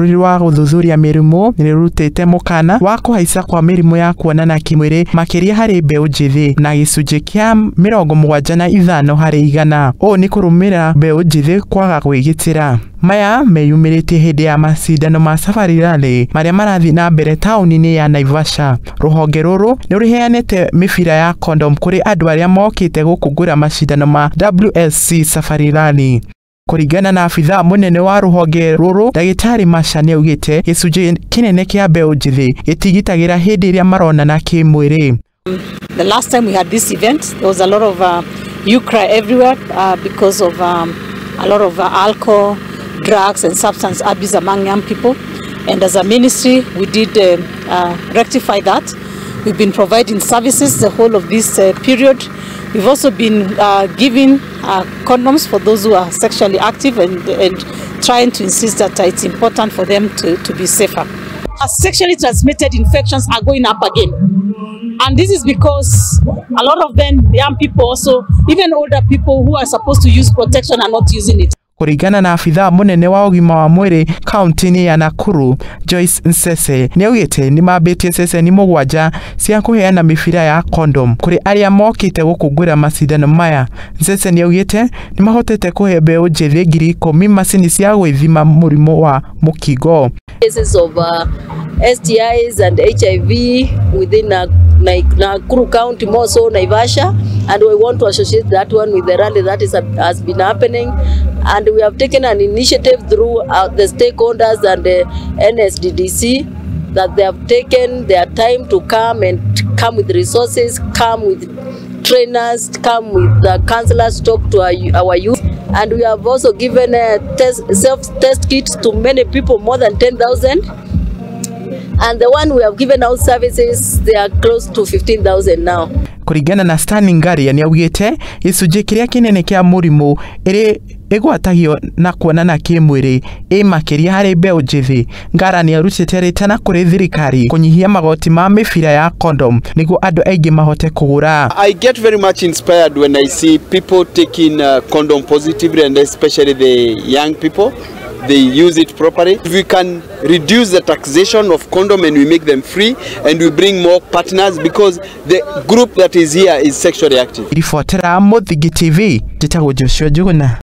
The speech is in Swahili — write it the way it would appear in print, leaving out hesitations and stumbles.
rũri rwa gũthuthuria mĩrimũ nĩrũrutĩte mũkana wa kũhaica kwa mĩrimũ ya kuonana kĩmwĩrĩ makĩria harĩ mbeũ njĩthĩ na gĩcunjĩ kĩa 75 harĩ igana. Ũũ nĩ kũrũmĩrĩra mbeũ njĩthĩ kwaga kwĩgitĩra. Maya meyumĩrĩtie hĩndĩ ya macindano ma Safari Rally marĩa marathiĩ na mbere taũni-inĩ ya Naivasha. Rũhonge rũrũ nĩ rũheanĩte mĩbira ya condom kũrĩ andũ arĩa mokĩte gũkũngũĩra macindano ma WSC Safari Rally. Kũringana na abithaa mũnene wa rũhonge rũrũ, Ndagĩtarĩ Masha nĩaugĩte gĩcunjĩ kĩnene kĩa mbeũ njĩthĩ gĩtigitagĩra hĩndĩ ĩrĩa maronana kĩmwĩrĩ. The last time we had this event, there was a lot of cry everywhere because of a lot of alcohol, drugs and substance abuse among young people. And as a ministry, we did rectify that. We've been providing services the whole of this period. We've also been giving condoms for those who are sexually active and trying to insist that it's important for them to be safer. Sexually transmitted infections are going up again. And this is because a lot of them, young people also, even older people who are supposed to use protection are not using it. Kũringana na abithaa mũnene wa ũgima wa mwĩrĩ kaunti-inĩ ya Nakuru, Joyce Nsese, nĩaugĩte nĩmambĩtie ceceni 7 cia kũheana mĩbira ya condom kũrĩ arĩa mokĩte gũkũngũĩra macindano maya. Nsese nĩaugĩte nĩmahotete kũhe mbeũ njĩthĩ 10,000 macini cia gwĩthima mũrimũ wa mũkingo. Cases of STIs and HIV within Nakuru County, more so Naivasha, and we want to associate that one with the rally that has been happening. And we have taken an initiative through the stakeholders and the NSDDC that they have taken their time to come with resources, come with trainers, come with the counselors, talk to our youth. And we have also given self-test kits to many people, more than 10,000. And the one we have given out services, they are close to 15,000 now. Kũringana na Stanley Ngaria nĩaugĩte gĩcunjĩ kĩrĩa kĩnene kĩa mũrimũ ĩgwatagio na kuonana kĩmwĩrĩ makĩria harĩ mbeũ njĩthĩ. Ngara nĩarutĩte rĩtana kũrĩ thirikari kũnyihia magoti ma mĩbira ya condom nĩguo andũ aingĩ mahote kũgũra. I get very much inspired when I see people taking condom positively, and especially the young people. They use it properly. If we can reduce the taxation of condom and we make them free, and we bring more partners, because the group that is here is sexually active. Ripotera Muthingi TV, Joshua Njuguna.